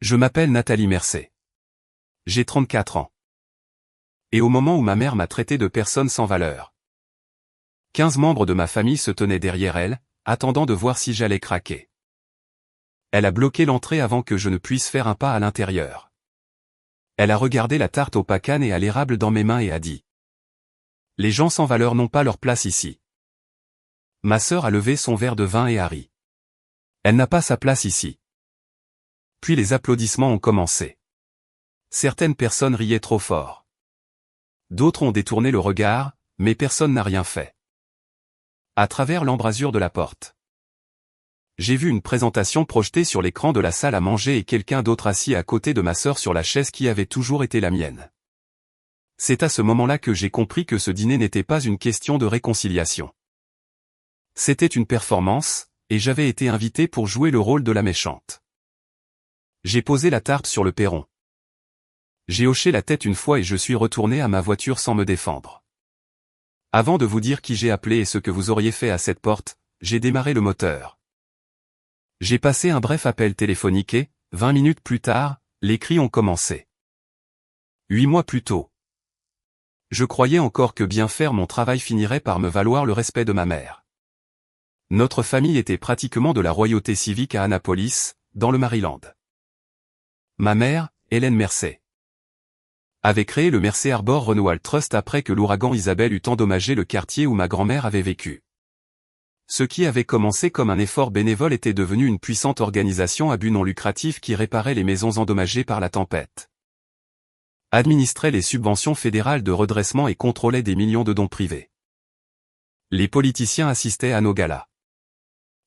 Je m'appelle Nathalie Mercé. J'ai 34 ans. Et au moment où ma mère m'a traité de personne sans valeur, 15 membres de ma famille se tenaient derrière elle, attendant de voir si j'allais craquer. Elle a bloqué l'entrée avant que je ne puisse faire un pas à l'intérieur. Elle a regardé la tarte au pacane et à l'érable dans mes mains et a dit: « Les gens sans valeur n'ont pas leur place ici. » Ma sœur a levé son verre de vin et a ri. Elle n'a pas sa place ici. Puis les applaudissements ont commencé. Certaines personnes riaient trop fort. D'autres ont détourné le regard, mais personne n'a rien fait. À travers l'embrasure de la porte, j'ai vu une présentation projetée sur l'écran de la salle à manger et quelqu'un d'autre assis à côté de ma sœur sur la chaise qui avait toujours été la mienne. C'est à ce moment-là que j'ai compris que ce dîner n'était pas une question de réconciliation. C'était une performance, et j'avais été invité pour jouer le rôle de la méchante. J'ai posé la tarte sur le perron. J'ai hoché la tête une fois et je suis retourné à ma voiture sans me défendre. Avant de vous dire qui j'ai appelé et ce que vous auriez fait à cette porte, j'ai démarré le moteur. J'ai passé un bref appel téléphonique et, 20 minutes plus tard, les cris ont commencé. 8 mois plus tôt. Je croyais encore que bien faire mon travail finirait par me valoir le respect de ma mère. Notre famille était pratiquement de la royauté civique à Annapolis, dans le Maryland. Ma mère, Hélène Mercé, avait créé le Mercé Arbor Renewal Trust après que l'ouragan Isabelle eut endommagé le quartier où ma grand-mère avait vécu. Ce qui avait commencé comme un effort bénévole était devenu une puissante organisation à but non lucratif qui réparait les maisons endommagées par la tempête, administrait les subventions fédérales de redressement et contrôlait des millions de dons privés. Les politiciens assistaient à nos galas.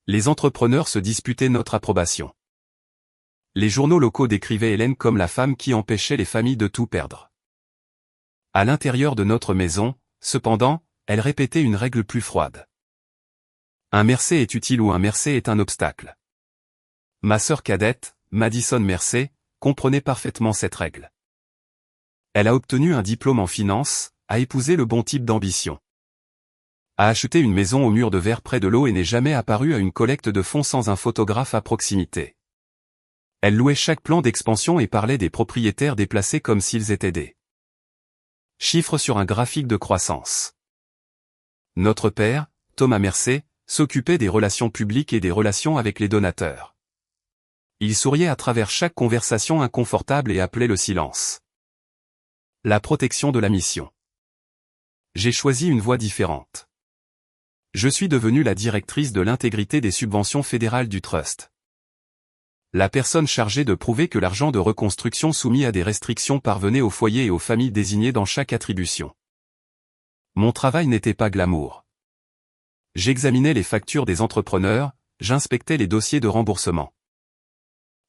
Les entrepreneurs se disputaient notre approbation. Les journaux locaux décrivaient Hélène comme la femme qui empêchait les familles de tout perdre. À l'intérieur de notre maison, cependant, elle répétait une règle plus froide. Un Mercé est utile ou un Mercé est un obstacle. Ma sœur cadette, Madison Mercé, comprenait parfaitement cette règle. Elle a obtenu un diplôme en finance, a épousé le bon type d'ambition, a acheté une maison au mur de verre près de l'eau et n'est jamais apparue à une collecte de fonds sans un photographe à proximité. Elle louait chaque plan d'expansion et parlait des propriétaires déplacés comme s'ils étaient des chiffres sur un graphique de croissance. Notre père, Thomas Mercé, s'occupait des relations publiques et des relations avec les donateurs. Il souriait à travers chaque conversation inconfortable et appelait le silence la protection de la mission. J'ai choisi une voie différente. Je suis devenue la directrice de l'intégrité des subventions fédérales du Trust. La personne chargée de prouver que l'argent de reconstruction soumis à des restrictions parvenait aux foyers et aux familles désignées dans chaque attribution. Mon travail n'était pas glamour. J'examinais les factures des entrepreneurs, j'inspectais les dossiers de remboursement.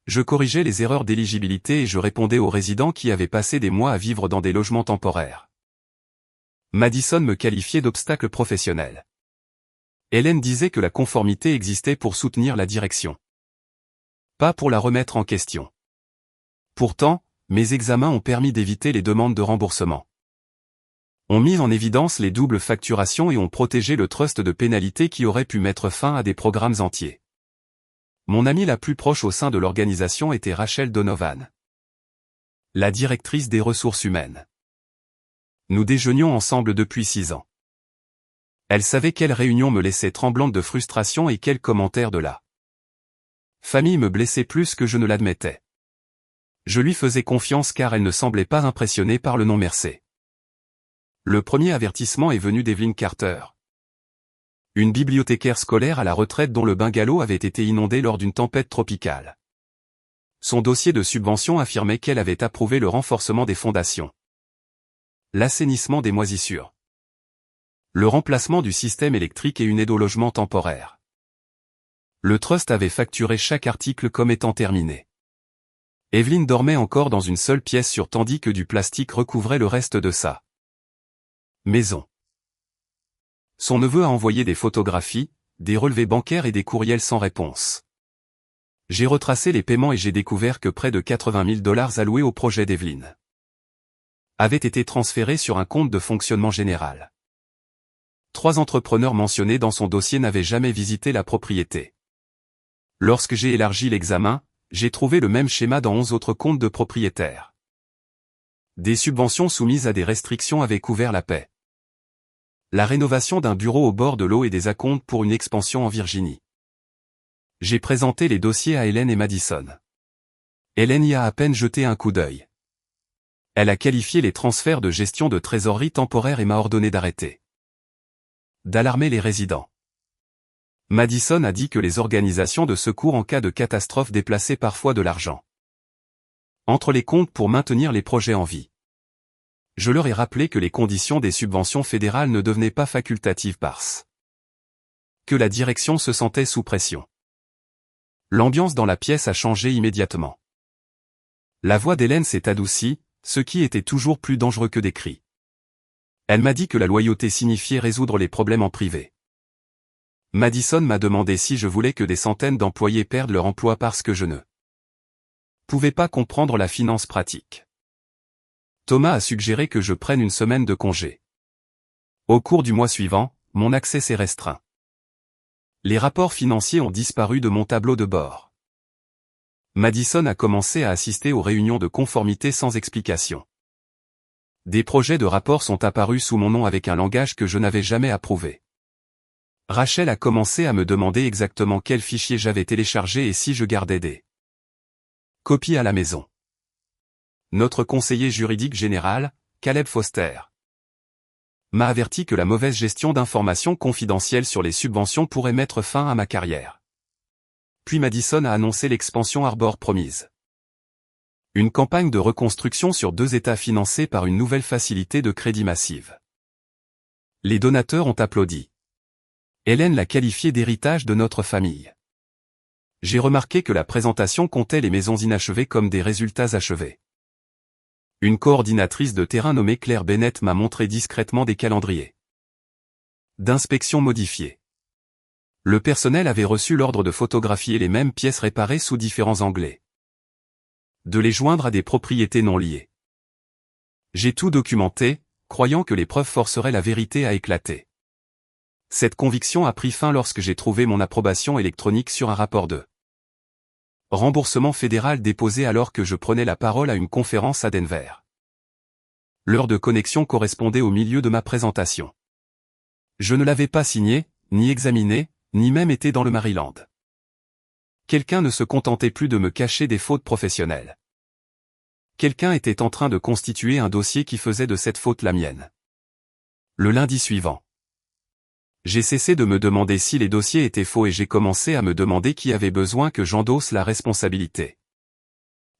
Je corrigeais les erreurs d'éligibilité et je répondais aux résidents qui avaient passé des mois à vivre dans des logements temporaires. Madison me qualifiait d'obstacle professionnel. Hélène disait que la conformité existait pour soutenir la direction, pas pour la remettre en question. Pourtant, mes examens ont permis d'éviter les demandes de remboursement, ont mis en évidence les doubles facturations et ont protégé le trust de pénalités qui auraient pu mettre fin à des programmes entiers. Mon amie la plus proche au sein de l'organisation était Rachel Donovan, la directrice des ressources humaines. Nous déjeunions ensemble depuis 6 ans. Elle savait quelle réunion me laissait tremblante de frustration et quels commentaires de la famille me blessaient plus que je ne l'admettais. Je lui faisais confiance car elle ne semblait pas impressionnée par le nom Mercé. Le premier avertissement est venu d'Evelyn Carter, une bibliothécaire scolaire à la retraite dont le bungalow avait été inondé lors d'une tempête tropicale. Son dossier de subvention affirmait qu'elle avait approuvé le renforcement des fondations, l'assainissement des moisissures, le remplacement du système électrique et une aide au logement temporaire. Le trust avait facturé chaque article comme étant terminé. Evelyn dormait encore dans une seule pièce tandis que du plastique recouvrait le reste de sa maison. Son neveu a envoyé des photographies, des relevés bancaires et des courriels sans réponse. J'ai retracé les paiements et j'ai découvert que près de $80 000 alloués au projet d'Evelyn avaient été transférés sur un compte de fonctionnement général. 3 entrepreneurs mentionnés dans son dossier n'avaient jamais visité la propriété. Lorsque j'ai élargi l'examen, J'ai trouvé le même schéma dans 11 autres comptes de propriétaires. Des subventions soumises à des restrictions avaient couvert la paie. La rénovation d'un bureau au bord de l'eau et des acomptes pour une expansion en Virginie. J'ai présenté les dossiers à Hélène et Madison. Hélène y a à peine jeté un coup d'œil. Elle a qualifié les transferts de gestion de trésorerie temporaire et m'a ordonné d'arrêter. D'alarmer les résidents. Madison a dit que les organisations de secours en cas de catastrophe déplaçaient parfois de l'argent entre les comptes pour maintenir les projets en vie. Je leur ai rappelé que les conditions des subventions fédérales ne devenaient pas facultatives parce que la direction se sentait sous pression. L'ambiance dans la pièce a changé immédiatement. La voix d'Hélène s'est adoucie, ce qui était toujours plus dangereux que des cris. Elle m'a dit que la loyauté signifiait résoudre les problèmes en privé. Madison m'a demandé si je voulais que des centaines d'employés perdent leur emploi parce que je ne pouvais pas comprendre la finance pratique. Thomas a suggéré que je prenne une semaine de congé. Au cours du mois suivant, mon accès s'est restreint. Les rapports financiers ont disparu de mon tableau de bord. Madison a commencé à assister aux réunions de conformité sans explication. Des projets de rapports sont apparus sous mon nom avec un langage que je n'avais jamais approuvé. Rachel a commencé à me demander exactement quels fichiers j'avais téléchargés et si je gardais des copies à la maison. Notre conseiller juridique général, Caleb Foster, m'a averti que la mauvaise gestion d'informations confidentielles sur les subventions pourrait mettre fin à ma carrière. Puis Madison a annoncé l'expansion Arbor promise. Une campagne de reconstruction sur 2 États financée par une nouvelle facilité de crédit massive. Les donateurs ont applaudi. Hélène l'a qualifié d'héritage de notre famille. J'ai remarqué que la présentation comptait les maisons inachevées comme des résultats achevés. Une coordinatrice de terrain nommée Claire Bennett m'a montré discrètement des calendriers d'inspection modifiés. Le personnel avait reçu l'ordre de photographier les mêmes pièces réparées sous différents anglais. De les joindre à des propriétés non liées. J'ai tout documenté, croyant que les preuves forceraient la vérité à éclater. Cette conviction a pris fin lorsque j'ai trouvé mon approbation électronique sur un rapport de remboursement fédéral déposé alors que je prenais la parole à une conférence à Denver. L'heure de connexion correspondait au milieu de ma présentation. Je ne l'avais pas signé, ni examiné, ni même été dans le Maryland. Quelqu'un ne se contentait plus de me cacher des fautes professionnelles. Quelqu'un était en train de constituer un dossier qui faisait de cette faute la mienne. Le lundi suivant, j'ai cessé de me demander si les dossiers étaient faux et j'ai commencé à me demander qui avait besoin que j'endosse la responsabilité.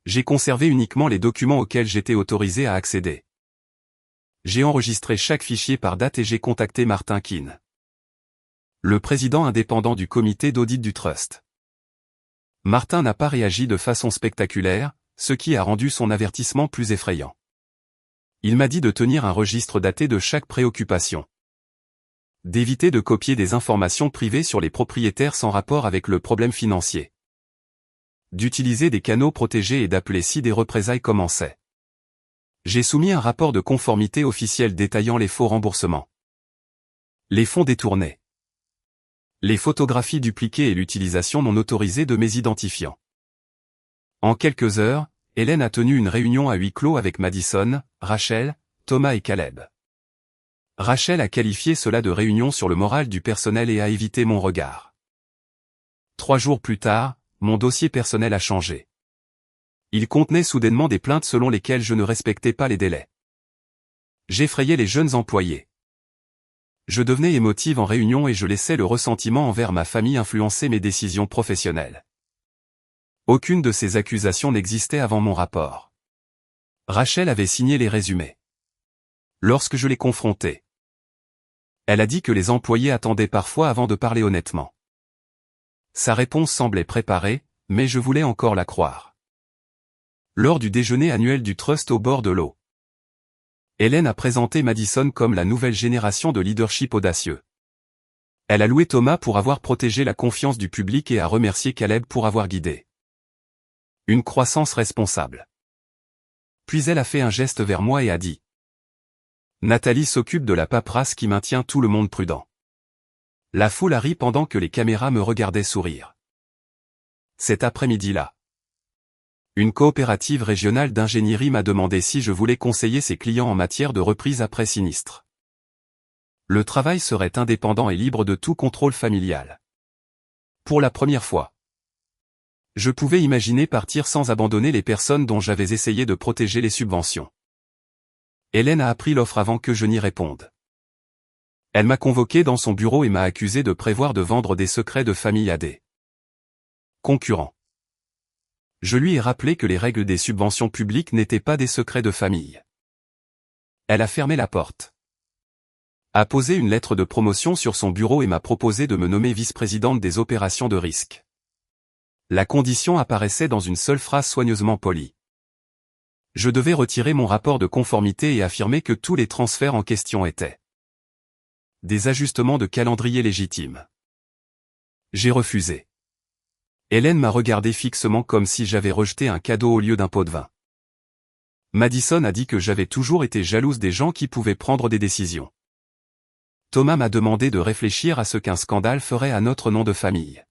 J'ai conservé uniquement les documents auxquels j'étais autorisé à accéder. J'ai enregistré chaque fichier par date et j'ai contacté Martin Keane, le président indépendant du comité d'audit du Trust. Martin n'a pas réagi de façon spectaculaire, ce qui a rendu son avertissement plus effrayant. Il m'a dit de tenir un registre daté de chaque préoccupation. D'éviter de copier des informations privées sur les propriétaires sans rapport avec le problème financier. D'utiliser des canaux protégés et d'appeler si des représailles commençaient. J'ai soumis un rapport de conformité officiel détaillant les faux remboursements. Les fonds détournés. Les photographies dupliquées et l'utilisation non autorisée de mes identifiants. En quelques heures, Hélène a tenu une réunion à huis clos avec Madison, Rachel, Thomas et Caleb. Rachel a qualifié cela de réunion sur le moral du personnel et a évité mon regard. 3 jours plus tard, mon dossier personnel a changé. Il contenait soudainement des plaintes selon lesquelles je ne respectais pas les délais. J'effrayais les jeunes employés. Je devenais émotive en réunion et je laissais le ressentiment envers ma famille influencer mes décisions professionnelles. Aucune de ces accusations n'existait avant mon rapport. Rachel avait signé les résumés. Lorsque je l'ai confrontée, elle a dit que les employés attendaient parfois avant de parler honnêtement. Sa réponse semblait préparée, mais je voulais encore la croire. Lors du déjeuner annuel du Trust au bord de l'eau, Hélène a présenté Madison comme la nouvelle génération de leadership audacieux. Elle a loué Thomas pour avoir protégé la confiance du public et a remercié Caleb pour avoir guidé une croissance responsable. Puis elle a fait un geste vers moi et a dit: Nathalie s'occupe de la paperasse qui maintient tout le monde prudent. La foule a ri pendant que les caméras me regardaient sourire. Cet après-midi-là, Une coopérative régionale d'ingénierie m'a demandé si je voulais conseiller ses clients en matière de reprise après sinistre. Le travail serait indépendant et libre de tout contrôle familial. Pour la première fois, je pouvais imaginer partir sans abandonner les personnes dont j'avais essayé de protéger les subventions. Hélène a appris l'offre avant que je n'y réponde. Elle m'a convoqué dans son bureau et m'a accusé de prévoir de vendre des secrets de famille à des concurrents. Je lui ai rappelé que les règles des subventions publiques n'étaient pas des secrets de famille. Elle a fermé la porte, a posé une lettre de promotion sur son bureau et m'a proposé de me nommer vice-présidente des opérations de risque. La condition apparaissait dans une seule phrase soigneusement polie. Je devais retirer mon rapport de conformité et affirmer que tous les transferts en question étaient des ajustements de calendrier légitimes. J'ai refusé. Hélène m'a regardé fixement comme si j'avais rejeté un cadeau au lieu d'un pot de vin. Madison a dit que j'avais toujours été jalouse des gens qui pouvaient prendre des décisions. Thomas m'a demandé de réfléchir à ce qu'un scandale ferait à notre nom de famille.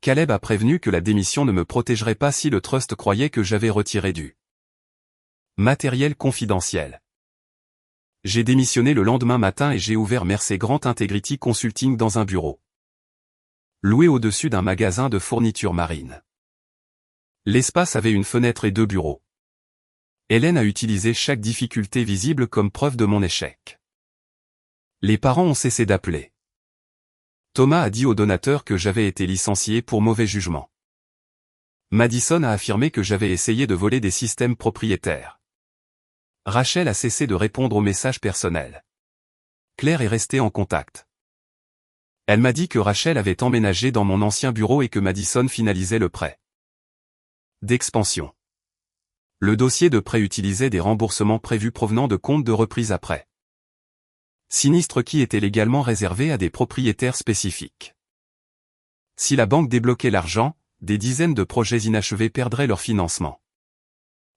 Caleb a prévenu que la démission ne me protégerait pas si le trust croyait que j'avais retiré du matériel confidentiel. J'ai démissionné le lendemain matin et j'ai ouvert Mercer Grand Integrity Consulting dans un bureau loué au-dessus d'un magasin de fournitures marines. L'espace avait une fenêtre et 2 bureaux. Hélène a utilisé chaque difficulté visible comme preuve de mon échec. Les parents ont cessé d'appeler. Thomas a dit au donateur que j'avais été licencié pour mauvais jugement. Madison a affirmé que j'avais essayé de voler des systèmes propriétaires. Rachel a cessé de répondre aux messages personnels. Claire est restée en contact. Elle m'a dit que Rachel avait emménagé dans mon ancien bureau et que Madison finalisait le prêt d'expansion. Le dossier de prêt utilisait des remboursements prévus provenant de comptes de reprise après sinistre qui étaient légalement réservés à des propriétaires spécifiques. Si la banque débloquait l'argent, des dizaines de projets inachevés perdraient leur financement.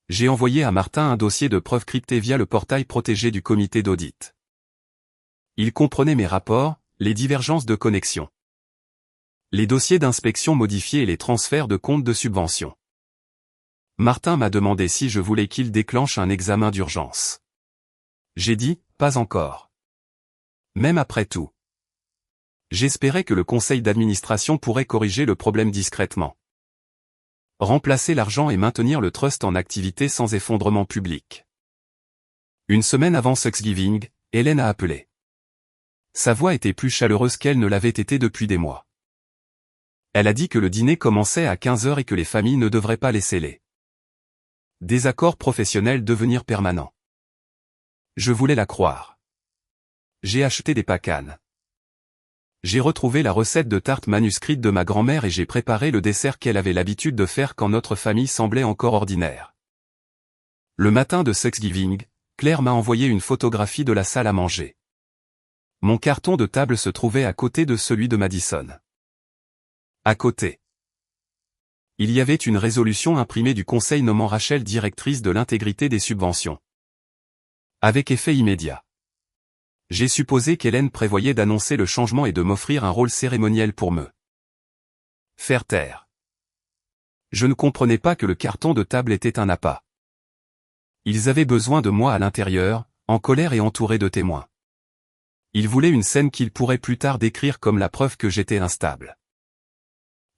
J'ai envoyé à Martin un dossier de preuves crypté via le portail protégé du comité d'audit. Il comprenait mes rapports, les divergences de connexion, les dossiers d'inspection modifiés et les transferts de comptes de subvention. Martin m'a demandé si je voulais qu'il déclenche un examen d'urgence. J'ai dit, pas encore. Même après tout. J'espérais que le conseil d'administration pourrait corriger le problème discrètement. Remplacer l'argent et maintenir le trust en activité sans effondrement public. Une semaine avant Thanksgiving, Hélène a appelé. Sa voix était plus chaleureuse qu'elle ne l'avait été depuis des mois. Elle a dit que le dîner commençait à 15h et que les familles ne devraient pas laisser les désaccords professionnels devenir permanents. Je voulais la croire. J'ai acheté des pacanes. J'ai retrouvé la recette de tarte manuscrite de ma grand-mère et j'ai préparé le dessert qu'elle avait l'habitude de faire quand notre famille semblait encore ordinaire. Le matin de Thanksgiving, Claire m'a envoyé une photographie de la salle à manger. Mon carton de table se trouvait à côté de celui de Madison. À côté, il y avait une résolution imprimée du conseil nommant Rachel directrice de l'intégrité des subventions. Avec effet immédiat. J'ai supposé qu'Hélène prévoyait d'annoncer le changement et de m'offrir un rôle cérémoniel pour me faire taire. Je ne comprenais pas que le carton de table était un appât. Ils avaient besoin de moi à l'intérieur, en colère et entouré de témoins. Ils voulaient une scène qu'ils pourraient plus tard décrire comme la preuve que j'étais instable.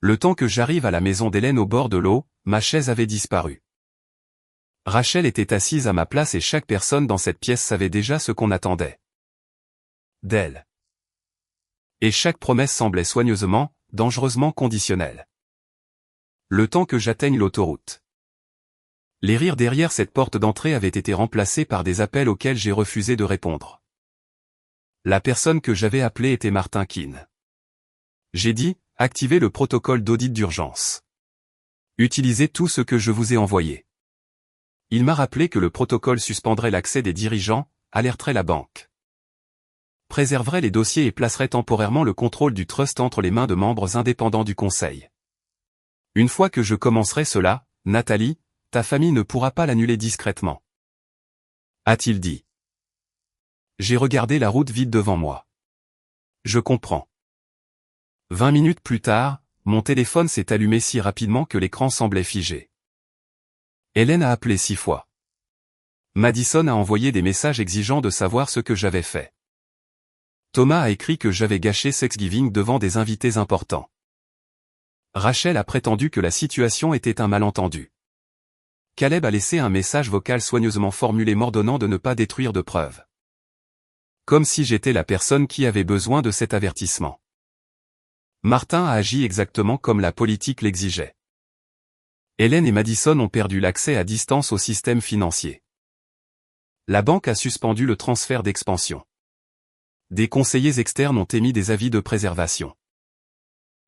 Le temps que j'arrive à la maison d'Hélène au bord de l'eau, ma chaise avait disparu. Rachel était assise à ma place et chaque personne dans cette pièce savait déjà ce qu'on attendait d'elle. Et chaque promesse semblait soigneusement, dangereusement conditionnelle. Le temps que j'atteigne l'autoroute. Les rires derrière cette porte d'entrée avaient été remplacés par des appels auxquels j'ai refusé de répondre. La personne que j'avais appelée était Martin Keane. J'ai dit, activez le protocole d'audit d'urgence. Utilisez tout ce que je vous ai envoyé. Il m'a rappelé que le protocole suspendrait l'accès des dirigeants, alerterait la banque, préserverait les dossiers et placerait temporairement le contrôle du trust entre les mains de membres indépendants du conseil. Une fois que je commencerai cela, Nathalie, ta famille ne pourra pas l'annuler discrètement. A-t-il dit. J'ai regardé la route vide devant moi. Je comprends. 20 minutes plus tard, mon téléphone s'est allumé si rapidement que l'écran semblait figé. Hélène a appelé 6 fois. Madison a envoyé des messages exigeant de savoir ce que j'avais fait. Thomas a écrit que j'avais gâché Thanksgiving devant des invités importants. Rachel a prétendu que la situation était un malentendu. Caleb a laissé un message vocal soigneusement formulé m'ordonnant de ne pas détruire de preuves. Comme si j'étais la personne qui avait besoin de cet avertissement. Martin a agi exactement comme la politique l'exigeait. Hélène et Madison ont perdu l'accès à distance au système financier. La banque a suspendu le transfert d'expansion. Des conseillers externes ont émis des avis de préservation.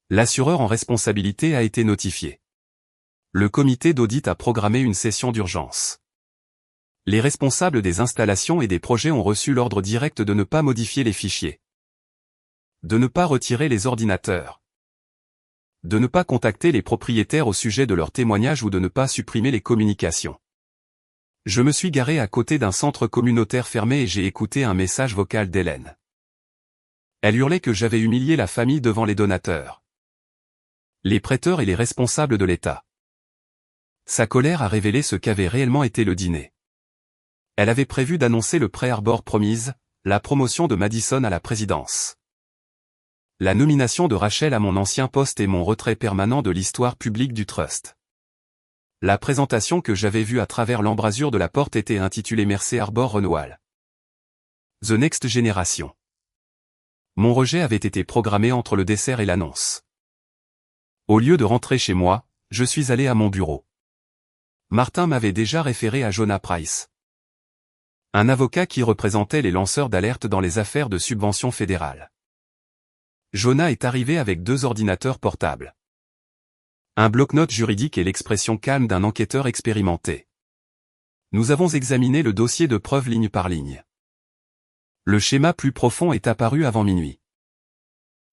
L'assureur en responsabilité a été notifié. Le comité d'audit a programmé une session d'urgence. Les responsables des installations et des projets ont reçu l'ordre direct de ne pas modifier les fichiers. De ne pas retirer les ordinateurs. De ne pas contacter les propriétaires au sujet de leurs témoignages ou de ne pas supprimer les communications. Je me suis garé à côté d'un centre communautaire fermé et j'ai écouté un message vocal d'Hélène. Elle hurlait que j'avais humilié la famille devant les donateurs, les prêteurs et les responsables de l'État. Sa colère a révélé ce qu'avait réellement été le dîner. Elle avait prévu d'annoncer le prêt Arbor Promise, la promotion de Madison à la présidence. La nomination de Rachel à mon ancien poste et mon retrait permanent de l'histoire publique du Trust. La présentation que j'avais vue à travers l'embrasure de la porte était intitulée Mercer Arbor Renewal. The Next Generation. Mon rejet avait été programmé entre le dessert et l'annonce. Au lieu de rentrer chez moi, je suis allé à mon bureau. Martin m'avait déjà référé à Jonah Price, un avocat qui représentait les lanceurs d'alerte dans les affaires de subventions fédérales. Jonah est arrivé avec 2 ordinateurs portables, un bloc-notes juridique et l'expression calme d'un enquêteur expérimenté. Nous avons examiné le dossier de preuve ligne par ligne. Le schéma plus profond est apparu avant minuit.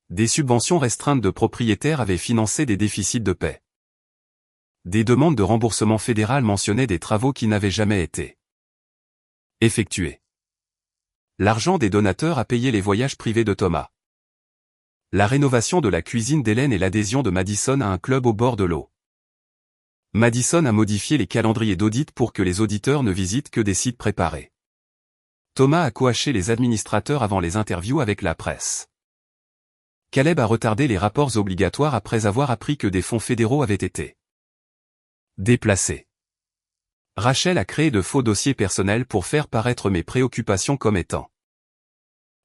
Des subventions restreintes de propriétaires avaient financé des déficits de paie. Des demandes de remboursement fédéral mentionnaient des travaux qui n'avaient jamais été effectués. L'argent des donateurs a payé les voyages privés de Thomas, la rénovation de la cuisine d'Hélène et l'adhésion de Madison à un club au bord de l'eau. Madison a modifié les calendriers d'audit pour que les auditeurs ne visitent que des sites préparés. Thomas a coaché les administrateurs avant les interviews avec la presse. Caleb a retardé les rapports obligatoires après avoir appris que des fonds fédéraux avaient été déplacés. Rachel a créé de faux dossiers personnels pour faire paraître mes préoccupations comme étant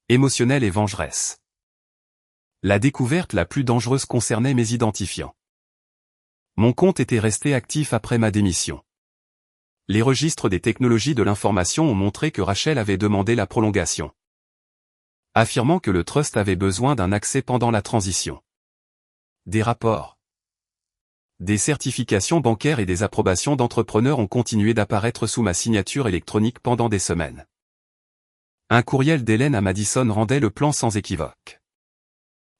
émotionnelles et vengeresses. La découverte la plus dangereuse concernait mes identifiants. Mon compte était resté actif après ma démission. Les registres des technologies de l'information ont montré que Rachel avait demandé la prolongation, affirmant que le trust avait besoin d'un accès pendant la transition. Des rapports, des certifications bancaires et des approbations d'entrepreneurs ont continué d'apparaître sous ma signature électronique pendant des semaines. Un courriel d'Hélène à Madison rendait le plan sans équivoque.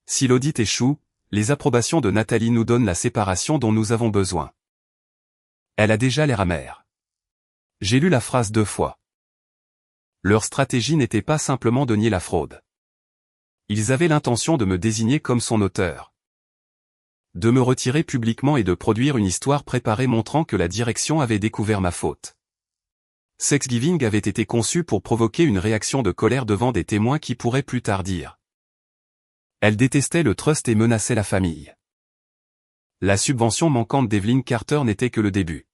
Si l'audit échoue, les approbations de Nathalie nous donnent la séparation dont nous avons besoin. Elle a déjà l'air amère. J'ai lu la phrase 2 fois. Leur stratégie n'était pas simplement de nier la fraude. Ils avaient l'intention de me désigner comme son auteur, de me retirer publiquement et de produire une histoire préparée montrant que la direction avait découvert ma faute. Thanksgiving avait été conçu pour provoquer une réaction de colère devant des témoins qui pourraient plus tard dire. Elle détestait le trust et menaçait la famille. La subvention manquante d'Evelyn Carter n'était que le début.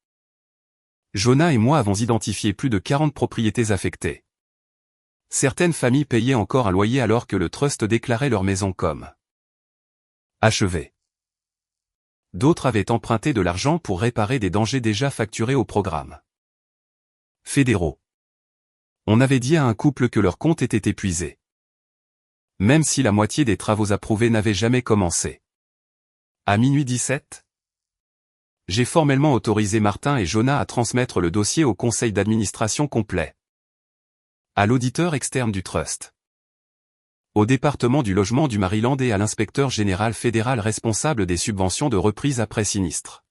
Jonah et moi avons identifié plus de 40 propriétés affectées. Certaines familles payaient encore un loyer alors que le trust déclarait leur maison comme achevée. D'autres avaient emprunté de l'argent pour réparer des dangers déjà facturés au programme fédéraux. On avait dit à un couple que leur compte était épuisé, même si la moitié des travaux approuvés n'avaient jamais commencé. À minuit 17, j'ai formellement autorisé Martin et Jonah à transmettre le dossier au conseil d'administration complet, à l'auditeur externe du Trust, au département du logement du Maryland et à l'inspecteur général fédéral responsable des subventions de reprise après sinistre.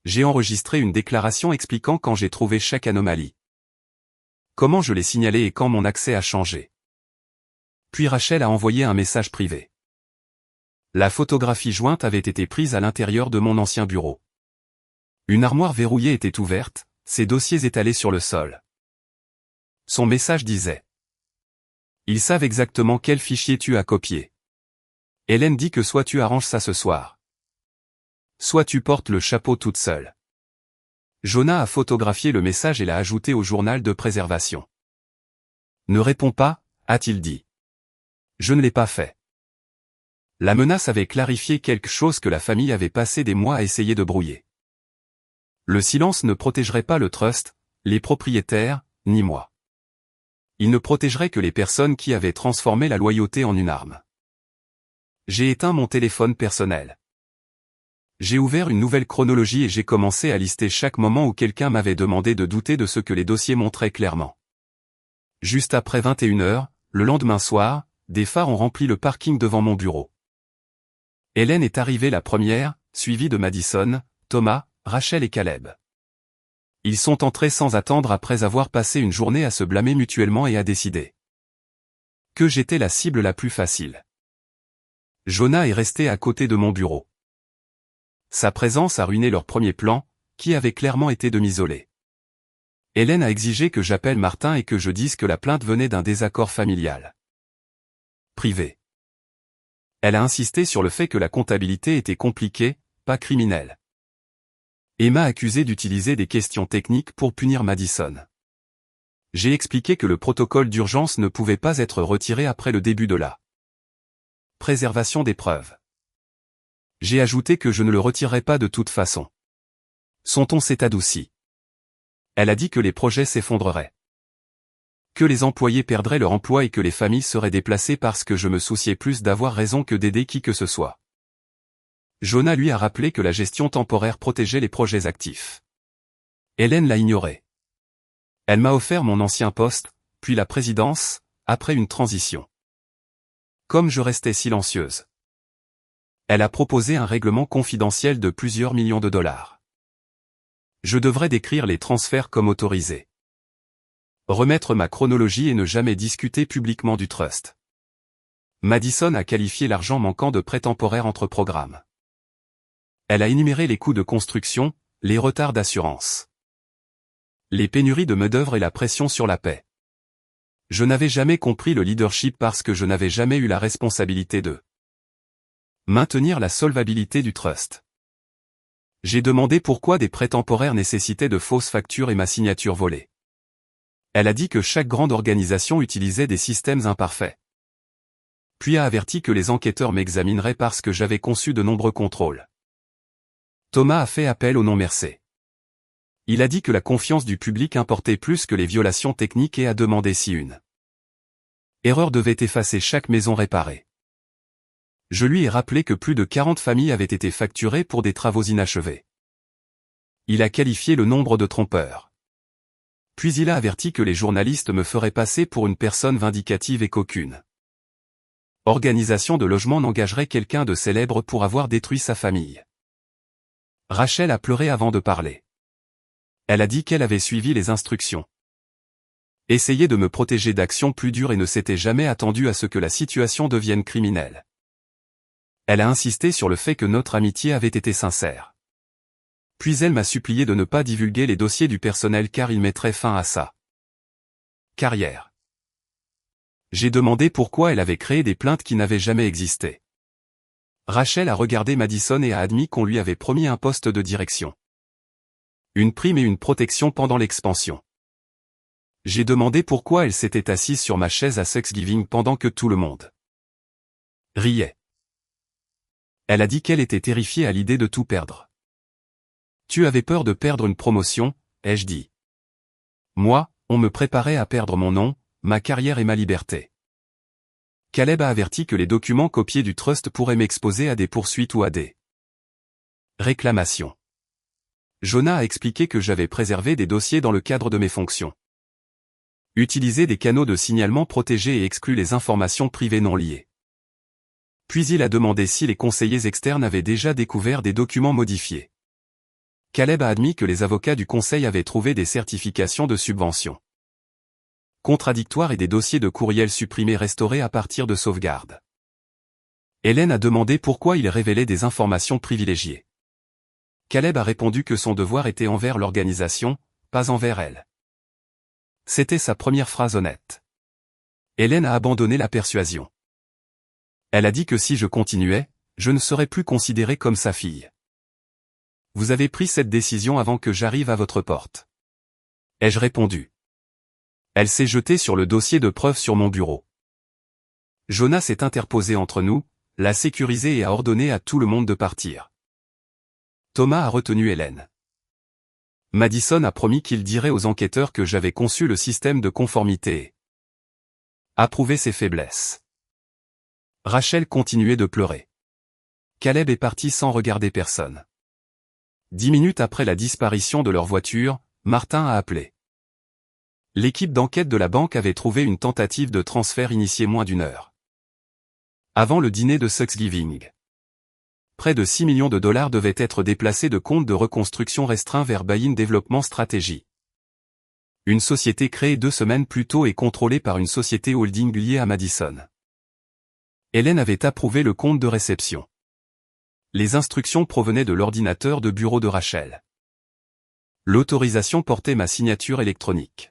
J'ai enregistré une déclaration expliquant quand j'ai trouvé chaque anomalie, comment je l'ai signalé et quand mon accès a changé. Puis Rachel a envoyé un message privé. La photographie jointe avait été prise à l'intérieur de mon ancien bureau. Une armoire verrouillée était ouverte, ses dossiers étalés sur le sol. Son message disait: ils savent exactement quel fichier tu as copié. Hélène dit que soit tu arranges ça ce soir, soit tu portes le chapeau toute seule. Jonah a photographié le message et l'a ajouté au journal de préservation. Ne réponds pas, a-t-il dit. Je ne l'ai pas fait. La menace avait clarifié quelque chose que la famille avait passé des mois à essayer de brouiller. Le silence ne protégerait pas le trust, les propriétaires, ni moi. Il ne protégerait que les personnes qui avaient transformé la loyauté en une arme. J'ai éteint mon téléphone personnel. J'ai ouvert une nouvelle chronologie et j'ai commencé à lister chaque moment où quelqu'un m'avait demandé de douter de ce que les dossiers montraient clairement. Juste après 21h, le lendemain soir, des phares ont rempli le parking devant mon bureau. Hélène est arrivée la première, suivie de Madison, Thomas, Rachel et Caleb. Ils sont entrés sans attendre après avoir passé une journée à se blâmer mutuellement et à décider que j'étais la cible la plus facile. Jonah est resté à côté de mon bureau. Sa présence a ruiné leur premier plan, qui avait clairement été de m'isoler. Hélène a exigé que j'appelle Martin et que je dise que la plainte venait d'un désaccord familial privé. Elle a insisté sur le fait que la comptabilité était compliquée, pas criminelle. Et m'a accusé d'utiliser des questions techniques pour punir Madison. J'ai expliqué que le protocole d'urgence ne pouvait pas être retiré après le début de la préservation des preuves. J'ai ajouté que je ne le retirerais pas de toute façon. Son ton s'est adouci. Elle a dit que les projets s'effondreraient. Que les employés perdraient leur emploi et que les familles seraient déplacées parce que je me souciais plus d'avoir raison que d'aider qui que ce soit. Jonah lui a rappelé que la gestion temporaire protégeait les projets actifs. Hélène l'a ignoré. Elle m'a offert mon ancien poste, puis la présidence, après une transition. Comme je restais silencieuse, elle a proposé un règlement confidentiel de plusieurs millions de dollars. Je devrais décrire les transferts comme autorisés. Remettre ma chronologie et ne jamais discuter publiquement du trust. Madison a qualifié l'argent manquant de prêt temporaire entre programmes. Elle a énuméré les coûts de construction, les retards d'assurance, les pénuries de main-d'œuvre et la pression sur la paix. Je n'avais jamais compris le leadership parce que je n'avais jamais eu la responsabilité de maintenir la solvabilité du trust. J'ai demandé pourquoi des prêts temporaires nécessitaient de fausses factures et ma signature volée. Elle a dit que chaque grande organisation utilisait des systèmes imparfaits. Puis a averti que les enquêteurs m'examineraient parce que j'avais conçu de nombreux contrôles. Thomas a fait appel au non-mercé. Il a dit que la confiance du public importait plus que les violations techniques et a demandé si une erreur devait effacer chaque maison réparée. Je lui ai rappelé que plus de 40 familles avaient été facturées pour des travaux inachevés. Il a qualifié le nombre de trompeurs. Puis il a averti que les journalistes me feraient passer pour une personne vindicative et qu'aucune organisation de logement n'engagerait quelqu'un de célèbre pour avoir détruit sa famille. Rachel a pleuré avant de parler. Elle a dit qu'elle avait suivi les instructions. Essayé de me protéger d'actions plus dures et ne s'était jamais attendue à ce que la situation devienne criminelle. Elle a insisté sur le fait que notre amitié avait été sincère. Puis elle m'a supplié de ne pas divulguer les dossiers du personnel car il mettrait fin à sa carrière. J'ai demandé pourquoi elle avait créé des plaintes qui n'avaient jamais existé. Rachel a regardé Madison et a admis qu'on lui avait promis un poste de direction, une prime et une protection pendant l'expansion. J'ai demandé pourquoi elle s'était assise sur ma chaise à Thanksgiving pendant que tout le monde riait. Elle a dit qu'elle était terrifiée à l'idée de tout perdre. Tu avais peur de perdre une promotion, ai-je dit. Moi, on me préparait à perdre mon nom, ma carrière et ma liberté. Caleb a averti que les documents copiés du trust pourraient m'exposer à des poursuites ou à des réclamations. Jonah a expliqué que j'avais préservé des dossiers dans le cadre de mes fonctions. Utilisé des canaux de signalement protégés et exclu les informations privées non liées. Puis il a demandé si les conseillers externes avaient déjà découvert des documents modifiés. Caleb a admis que les avocats du conseil avaient trouvé des certifications de subvention contradictoires et des dossiers de courriel supprimés restaurés à partir de sauvegardes. Hélène a demandé pourquoi il révélait des informations privilégiées. Caleb a répondu que son devoir était envers l'organisation, pas envers elle. C'était sa première phrase honnête. Hélène a abandonné la persuasion. Elle a dit que si je continuais, je ne serais plus considérée comme sa fille. Vous avez pris cette décision avant que j'arrive à votre porte. Ai-je répondu. Elle s'est jetée sur le dossier de preuves sur mon bureau. Jonas s'est interposé entre nous, l'a sécurisé et a ordonné à tout le monde de partir. Thomas a retenu Hélène. Madison a promis qu'il dirait aux enquêteurs que j'avais conçu le système de conformité et approuvé ses faiblesses. Rachel continuait de pleurer. Caleb est parti sans regarder personne. 10 minutes après la disparition de leur voiture, Martin a appelé. L'équipe d'enquête de la banque avait trouvé une tentative de transfert initiée moins d'une heure avant le dîner de Thanksgiving. Près de 6 millions de dollars devaient être déplacés de comptes de reconstruction restreints vers Bain Développement Stratégie. Une société créée 2 semaines plus tôt et contrôlée par une société holding liée à Madison. Hélène avait approuvé le compte de réception. Les instructions provenaient de l'ordinateur de bureau de Rachel. L'autorisation portait ma signature électronique.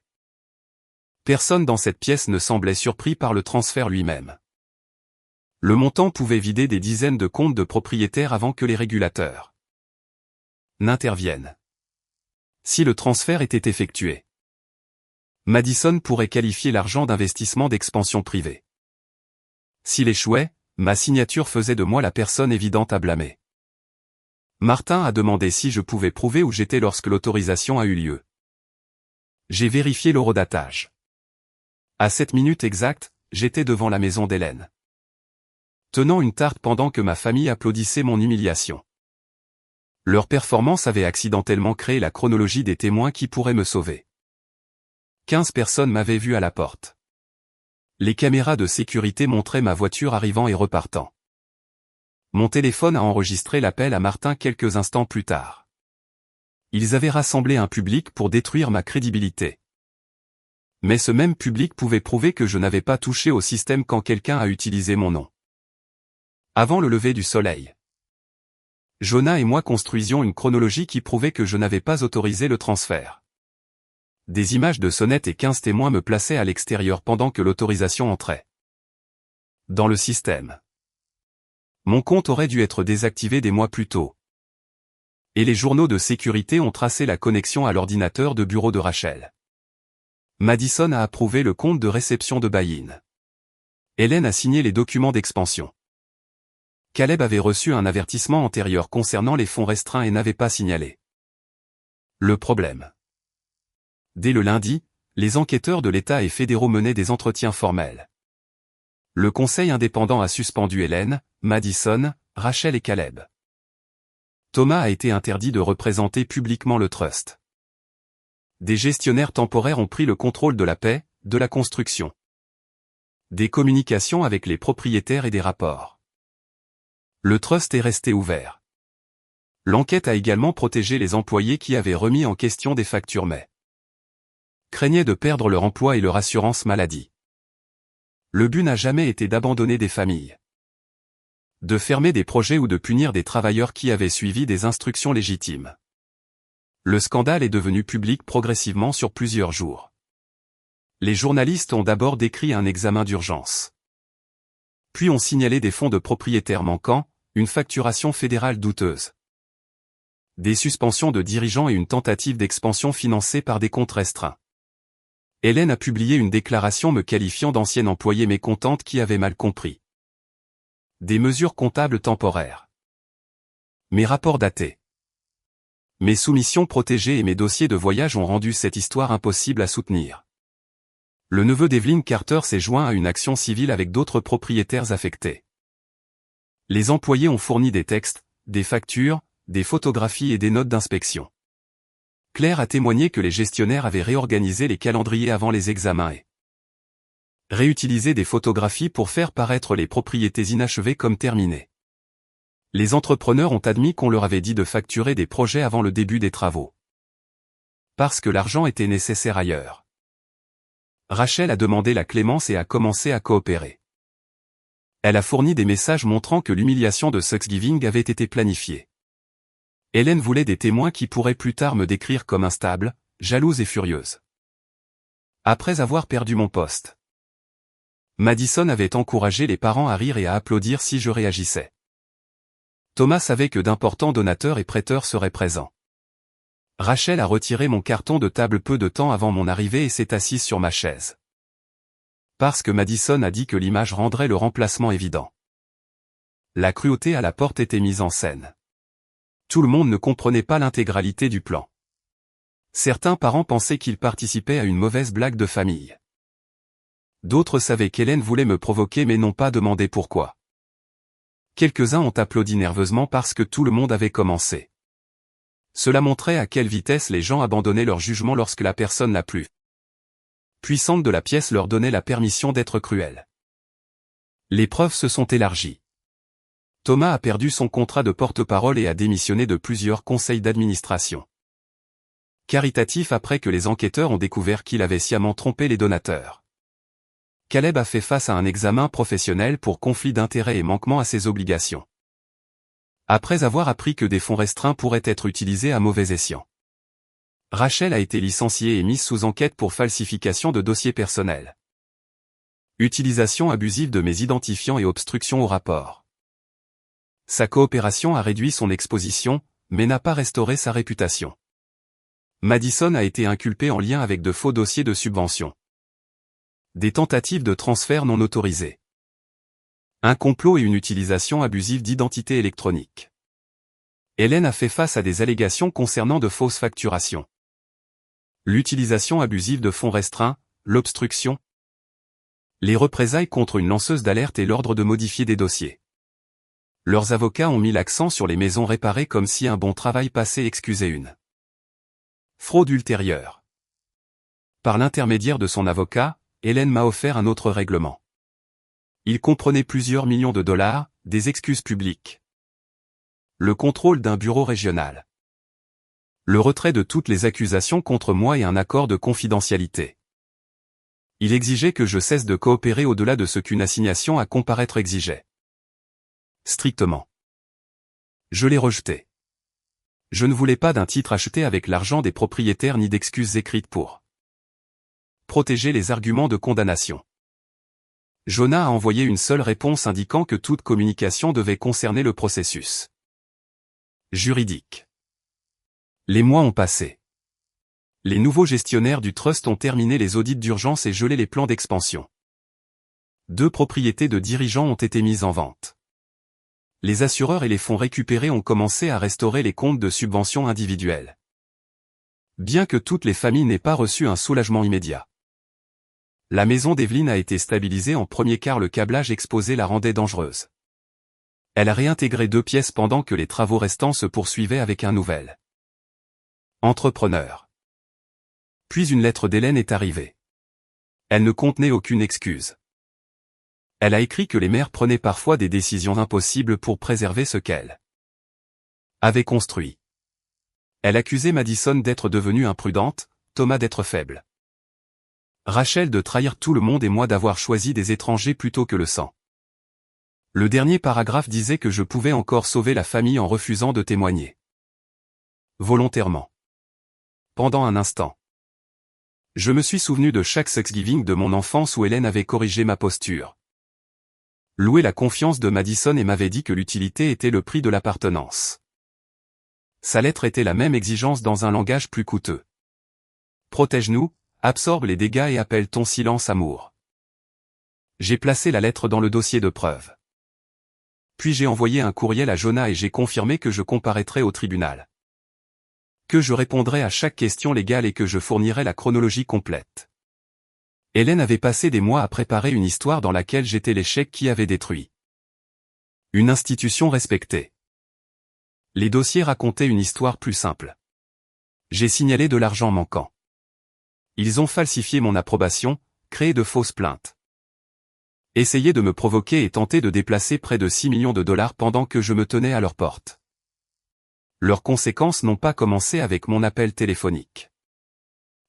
Personne dans cette pièce ne semblait surpris par le transfert lui-même. Le montant pouvait vider des dizaines de comptes de propriétaires avant que les régulateurs n'interviennent. Si le transfert était effectué, Madison pourrait qualifier l'argent d'investissement d'expansion privée. S'il échouait, ma signature faisait de moi la personne évidente à blâmer. Martin a demandé si je pouvais prouver où j'étais lorsque l'autorisation a eu lieu. J'ai vérifié l'horodatage. À 7 minutes exactes, j'étais devant la maison d'Hélène, tenant une tarte pendant que ma famille applaudissait mon humiliation. Leur performance avait accidentellement créé la chronologie des témoins qui pourraient me sauver. 15 personnes m'avaient vu à la porte. Les caméras de sécurité montraient ma voiture arrivant et repartant. Mon téléphone a enregistré l'appel à Martin quelques instants plus tard. Ils avaient rassemblé un public pour détruire ma crédibilité. Mais ce même public pouvait prouver que je n'avais pas touché au système quand quelqu'un a utilisé mon nom. Avant le lever du soleil, Jonas et moi construisions une chronologie qui prouvait que je n'avais pas autorisé le transfert. Des images de sonnettes et 15 témoins me plaçaient à l'extérieur pendant que l'autorisation entrait dans le système. Mon compte aurait dû être désactivé des mois plus tôt. Et les journaux de sécurité ont tracé la connexion à l'ordinateur de bureau de Rachel. Madison a approuvé le compte de réception de Bain. Hélène a signé les documents d'expansion. Caleb avait reçu un avertissement antérieur concernant les fonds restreints et n'avait pas signalé le problème. Dès le lundi, les enquêteurs de l'État et fédéraux menaient des entretiens formels. Le conseil indépendant a suspendu Hélène, Madison, Rachel et Caleb. Thomas a été interdit de représenter publiquement le trust. Des gestionnaires temporaires ont pris le contrôle de la paix, de la construction, des communications avec les propriétaires et des rapports. Le trust est resté ouvert. L'enquête a également protégé les employés qui avaient remis en question des factures mais craignaient de perdre leur emploi et leur assurance maladie. Le but n'a jamais été d'abandonner des familles, de fermer des projets ou de punir des travailleurs qui avaient suivi des instructions légitimes. Le scandale est devenu public progressivement sur plusieurs jours. Les journalistes ont d'abord décrit un examen d'urgence. Puis ont signalé des fonds de propriétaires manquants, une facturation fédérale douteuse, des suspensions de dirigeants et une tentative d'expansion financée par des comptes restreints. Hélène a publié une déclaration me qualifiant d'ancienne employée mécontente qui avait mal compris. Des mesures comptables temporaires. Mes rapports datés. Mes soumissions protégées et mes dossiers de voyage ont rendu cette histoire impossible à soutenir. Le neveu d'Evelyn Carter s'est joint à une action civile avec d'autres propriétaires affectés. Les employés ont fourni des textes, des factures, des photographies et des notes d'inspection. Claire a témoigné que les gestionnaires avaient réorganisé les calendriers avant les examens et réutilisé des photographies pour faire paraître les propriétés inachevées comme terminées. Les entrepreneurs ont admis qu'on leur avait dit de facturer des projets avant le début des travaux, parce que l'argent était nécessaire ailleurs. Rachel a demandé la clémence et a commencé à coopérer. Elle a fourni des messages montrant que l'humiliation de Thanksgiving avait été planifiée. Hélène voulait des témoins qui pourraient plus tard me décrire comme instable, jalouse et furieuse. Après avoir perdu mon poste, Madison avait encouragé les parents à rire et à applaudir si je réagissais. Thomas savait que d'importants donateurs et prêteurs seraient présents. Rachel a retiré mon carton de table peu de temps avant mon arrivée et s'est assise sur ma chaise. Parce que Madison a dit que l'image rendrait le remplacement évident. La cruauté à la porte était mise en scène. Tout le monde ne comprenait pas l'intégralité du plan. Certains parents pensaient qu'ils participaient à une mauvaise blague de famille. D'autres savaient qu'Hélène voulait me provoquer mais n'ont pas demandé pourquoi. Quelques-uns ont applaudi nerveusement parce que tout le monde avait commencé. Cela montrait à quelle vitesse les gens abandonnaient leur jugement lorsque la personne la plus puissante de la pièce leur donnait la permission d'être cruelle. Les preuves se sont élargies. Thomas a perdu son contrat de porte-parole et a démissionné de plusieurs conseils d'administration caritatifs après que les enquêteurs ont découvert qu'il avait sciemment trompé les donateurs. Caleb a fait face à un examen professionnel pour conflit d'intérêts et manquement à ses obligations. Après avoir appris que des fonds restreints pourraient être utilisés à mauvais escient. Rachel a été licenciée et mise sous enquête pour falsification de dossiers personnels. Utilisation abusive de mes identifiants et obstruction au rapport. Sa coopération a réduit son exposition, mais n'a pas restauré sa réputation. Madison a été inculpée en lien avec de faux dossiers de subvention. Des tentatives de transfert non autorisées. Un complot et une utilisation abusive d'identité électronique. Hélène a fait face à des allégations concernant de fausses facturations. L'utilisation abusive de fonds restreints, l'obstruction. Les représailles contre une lanceuse d'alerte et l'ordre de modifier des dossiers. Leurs avocats ont mis l'accent sur les maisons réparées comme si un bon travail passé excusait une fraude ultérieure. Par l'intermédiaire de son avocat, Hélène m'a offert un autre règlement. Il comprenait plusieurs millions de dollars, des excuses publiques. Le contrôle d'un bureau régional. Le retrait de toutes les accusations contre moi et un accord de confidentialité. Il exigeait que je cesse de coopérer au-delà de ce qu'une assignation à comparaître exigeait. Strictement. Je l'ai rejeté. Je ne voulais pas d'un titre acheté avec l'argent des propriétaires ni d'excuses écrites pour protéger les arguments de condamnation. Jonah a envoyé une seule réponse indiquant que toute communication devait concerner le processus juridique. Les mois ont passé. Les nouveaux gestionnaires du trust ont terminé les audits d'urgence et gelé les plans d'expansion. 2 propriétés de dirigeants ont été mises en vente. Les assureurs et les fonds récupérés ont commencé à restaurer les comptes de subventions individuelles. Bien que toutes les familles n'aient pas reçu un soulagement immédiat. La maison d'Evelyn a été stabilisée en premier car le câblage exposé la rendait dangereuse. Elle a réintégré 2 pièces pendant que les travaux restants se poursuivaient avec un nouvel entrepreneur. Puis une lettre d'Hélène est arrivée. Elle ne contenait aucune excuse. Elle a écrit que les mères prenaient parfois des décisions impossibles pour préserver ce qu'elle avait construit. Elle accusait Madison d'être devenue imprudente, Thomas d'être faible. Rachel de trahir tout le monde et moi d'avoir choisi des étrangers plutôt que le sang. Le dernier paragraphe disait que je pouvais encore sauver la famille en refusant de témoigner. Volontairement. Pendant un instant. Je me suis souvenu de chaque Thanksgiving de mon enfance où Hélène avait corrigé ma posture. Loué la confiance de Madison et m'avait dit que l'utilité était le prix de l'appartenance. Sa lettre était la même exigence dans un langage plus coûteux. Protège-nous, absorbe les dégâts et appelle ton silence amour. J'ai placé la lettre dans le dossier de preuve. Puis j'ai envoyé un courriel à Jonah et j'ai confirmé que je comparaîtrais au tribunal. Que je répondrais à chaque question légale et que je fournirais la chronologie complète. Hélène avait passé des mois à préparer une histoire dans laquelle j'étais l'échec qui avait détruit une institution respectée. Les dossiers racontaient une histoire plus simple. J'ai signalé de l'argent manquant. Ils ont falsifié mon approbation, créé de fausses plaintes. Essayé de me provoquer et tenté de déplacer près de 6 millions de dollars pendant que je me tenais à leur porte. Leurs conséquences n'ont pas commencé avec mon appel téléphonique.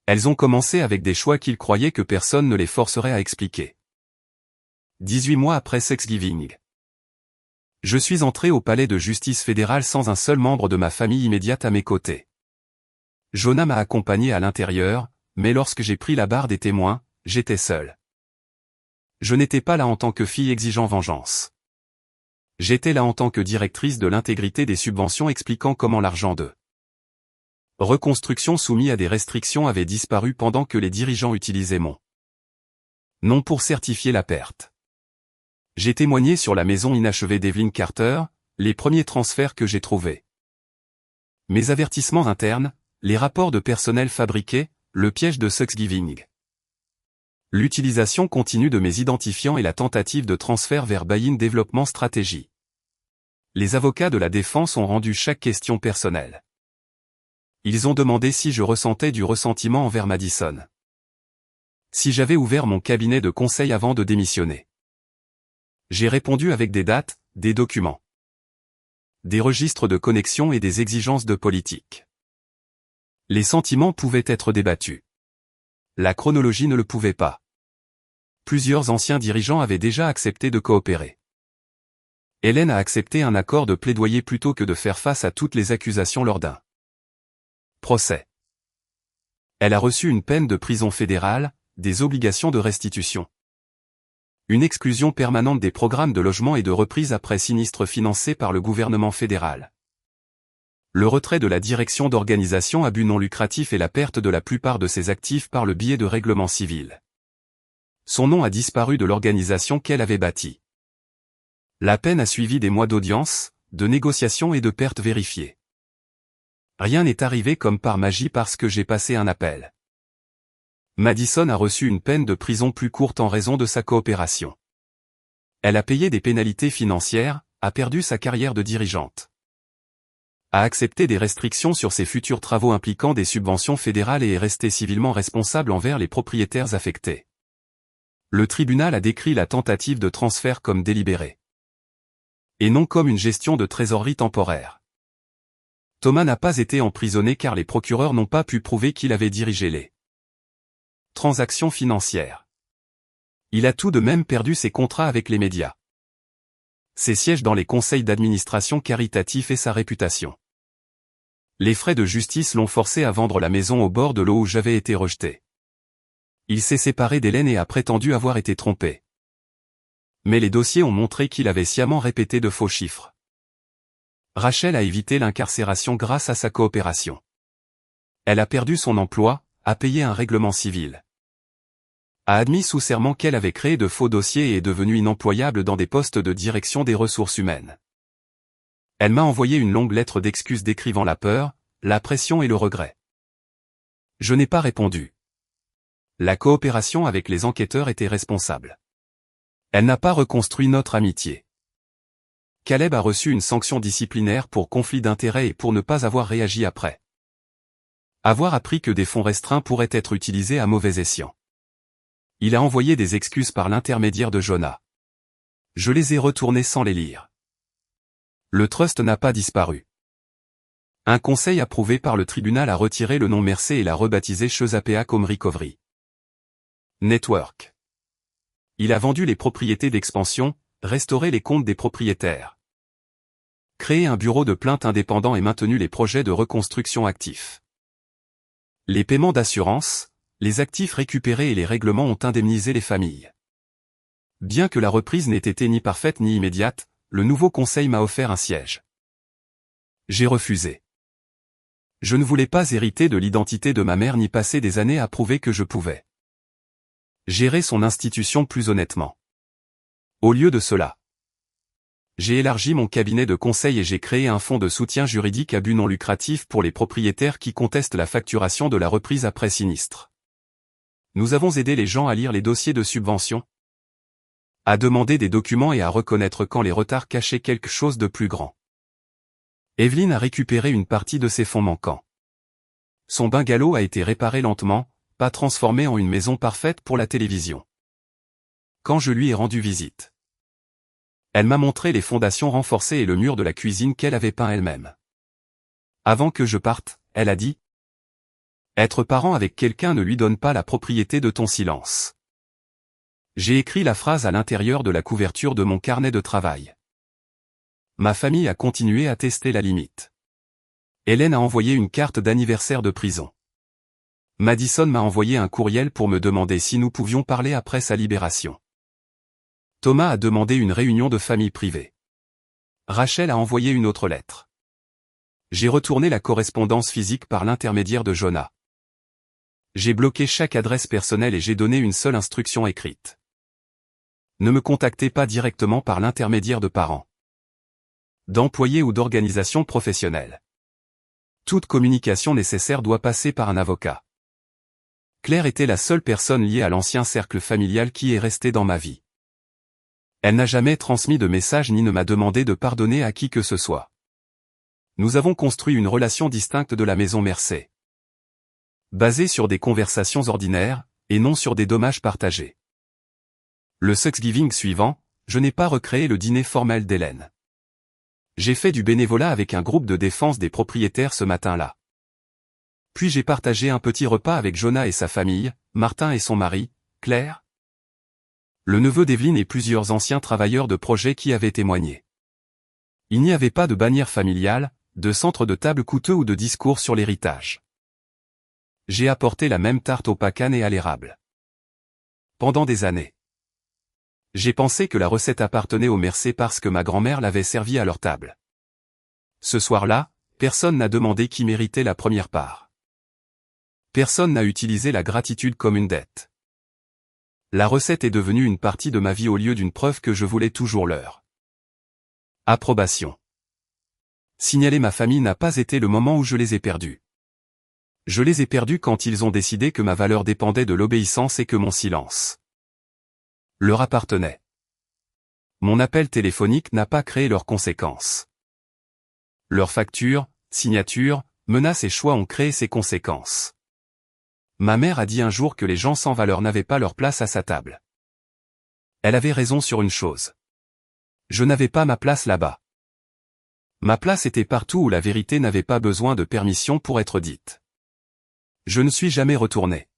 Elles ont commencé avec des choix qu'ils croyaient que personne ne les forcerait à expliquer. 18 mois après Thanksgiving. Je suis entré au palais de justice fédérale sans un seul membre de ma famille immédiate à mes côtés. Jonah m'a accompagné à l'intérieur, mais lorsque j'ai pris la barre des témoins, j'étais seul. Je n'étais pas là en tant que fille exigeant vengeance. J'étais là en tant que directrice de l'intégrité des subventions expliquant comment l'argent de reconstruction soumis à des restrictions avait disparu pendant que les dirigeants utilisaient mon nom pour certifier la perte. J'ai témoigné sur la maison inachevée d'Evelyn Carter, les premiers transferts que j'ai trouvés. Mes avertissements internes, les rapports de personnel fabriqués, le piège de Thanksgiving. L'utilisation continue de mes identifiants et la tentative de transfert vers Buy-in Développement Stratégie. Les avocats de la défense ont rendu chaque question personnelle. Ils ont demandé si je ressentais du ressentiment envers Madison. Si j'avais ouvert mon cabinet de conseil avant de démissionner. J'ai répondu avec des dates, des documents, des registres de connexion et des exigences de politique. Les sentiments pouvaient être débattus. La chronologie ne le pouvait pas. Plusieurs anciens dirigeants avaient déjà accepté de coopérer. Hélène a accepté un accord de plaidoyer plutôt que de faire face à toutes les accusations lors d'un procès. Elle a reçu une peine de prison fédérale, des obligations de restitution. Une exclusion permanente des programmes de logement et de reprise après sinistre financés par le gouvernement fédéral. Le retrait de la direction d'organisation à but non lucratif et la perte de la plupart de ses actifs par le biais de règlements civils. Son nom a disparu de l'organisation qu'elle avait bâtie. La peine a suivi des mois d'audience, de négociations et de pertes vérifiées. Rien n'est arrivé comme par magie parce que j'ai passé un appel. Madison a reçu une peine de prison plus courte en raison de sa coopération. Elle a payé des pénalités financières, a perdu sa carrière de dirigeante. A accepté des restrictions sur ses futurs travaux impliquant des subventions fédérales et est restée civilement responsable envers les propriétaires affectés. Le tribunal a décrit la tentative de transfert comme délibérée. Et non comme une gestion de trésorerie temporaire. Thomas n'a pas été emprisonné car les procureurs n'ont pas pu prouver qu'il avait dirigé les transactions financières. Il a tout de même perdu ses contrats avec les médias, ses sièges dans les conseils d'administration caritatifs et sa réputation. Les frais de justice l'ont forcé à vendre la maison au bord de l'eau où j'avais été rejeté. Il s'est séparé d'Hélène et a prétendu avoir été trompé. Mais les dossiers ont montré qu'il avait sciemment répété de faux chiffres. Rachel a évité l'incarcération grâce à sa coopération. Elle a perdu son emploi, a payé un règlement civil. A admis sous serment qu'elle avait créé de faux dossiers et est devenue inemployable dans des postes de direction des ressources humaines. Elle m'a envoyé une longue lettre d'excuses décrivant la peur, la pression et le regret. Je n'ai pas répondu. La coopération avec les enquêteurs était responsable. Elle n'a pas reconstruit notre amitié. Caleb a reçu une sanction disciplinaire pour conflit d'intérêts et pour ne pas avoir réagi après. Avoir appris que des fonds restreints pourraient être utilisés à mauvais escient. Il a envoyé des excuses par l'intermédiaire de Jonah. Je les ai retournées sans les lire. Le trust n'a pas disparu. Un conseil approuvé par le tribunal a retiré le nom Mercé et l'a rebaptisé Chesapeake Home Recovery Network. Il a vendu les propriétés d'expansion, restauré les comptes des propriétaires, créé un bureau de plainte indépendant et maintenu les projets de reconstruction actifs. Les paiements d'assurance, les actifs récupérés et les règlements ont indemnisé les familles. Bien que la reprise n'ait été ni parfaite ni immédiate, le nouveau conseil m'a offert un siège. J'ai refusé. Je ne voulais pas hériter de l'identité de ma mère ni passer des années à prouver que je pouvais gérer son institution plus honnêtement. Au lieu de cela, j'ai élargi mon cabinet de conseil et j'ai créé un fonds de soutien juridique à but non lucratif pour les propriétaires qui contestent la facturation de la reprise après sinistre. Nous avons aidé les gens à lire les dossiers de subvention, à demander des documents et à reconnaître quand les retards cachaient quelque chose de plus grand. Evelyn a récupéré une partie de ses fonds manquants. Son bungalow a été réparé lentement, pas transformé en une maison parfaite pour la télévision. Quand je lui ai rendu visite, elle m'a montré les fondations renforcées et le mur de la cuisine qu'elle avait peint elle-même. Avant que je parte, elle a dit : « Être parent avec quelqu'un ne lui donne pas la propriété de ton silence. » J'ai écrit la phrase à l'intérieur de la couverture de mon carnet de travail. Ma famille a continué à tester la limite. Hélène a envoyé une carte d'anniversaire de prison. Madison m'a envoyé un courriel pour me demander si nous pouvions parler après sa libération. Thomas a demandé une réunion de famille privée. Rachel a envoyé une autre lettre. J'ai retourné la correspondance physique par l'intermédiaire de Jonah. J'ai bloqué chaque adresse personnelle et j'ai donné une seule instruction écrite. Ne me contactez pas directement par l'intermédiaire de parents, d'employés ou d'organisations professionnelles. Toute communication nécessaire doit passer par un avocat. Claire était la seule personne liée à l'ancien cercle familial qui est restée dans ma vie. Elle n'a jamais transmis de message ni ne m'a demandé de pardonner à qui que ce soit. Nous avons construit une relation distincte de la maison Mercey, basée sur des conversations ordinaires, et non sur des dommages partagés. Le Thanksgiving suivant, je n'ai pas recréé le dîner formel d'Hélène. J'ai fait du bénévolat avec un groupe de défense des propriétaires ce matin-là. Puis j'ai partagé un petit repas avec Jonah et sa famille, Martin et son mari, Claire, le neveu d'Evelyne et plusieurs anciens travailleurs de projet qui avaient témoigné. Il n'y avait pas de bannière familiale, de centre de table coûteux ou de discours sur l'héritage. J'ai apporté la même tarte au pacane et à l'érable. Pendant des années, j'ai pensé que la recette appartenait aux Mercey parce que ma grand-mère l'avait servie à leur table. Ce soir-là, personne n'a demandé qui méritait la première part. Personne n'a utilisé la gratitude comme une dette. La recette est devenue une partie de ma vie au lieu d'une preuve que je voulais toujours leur. Approbation. Signaler ma famille n'a pas été le moment où je les ai perdus. Je les ai perdus quand ils ont décidé que ma valeur dépendait de l'obéissance et que mon silence leur appartenait. Mon appel téléphonique n'a pas créé leurs conséquences. Leurs factures, signatures, menaces et choix ont créé ces conséquences. Ma mère a dit un jour que les gens sans valeur n'avaient pas leur place à sa table. Elle avait raison sur une chose. Je n'avais pas ma place là-bas. Ma place était partout où la vérité n'avait pas besoin de permission pour être dite. Je ne suis jamais retourné.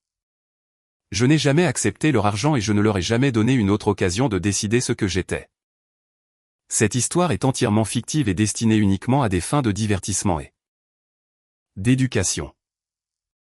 Je n'ai jamais accepté leur argent et je ne leur ai jamais donné une autre occasion de décider ce que j'étais. Cette histoire est entièrement fictive et destinée uniquement à des fins de divertissement et d'éducation.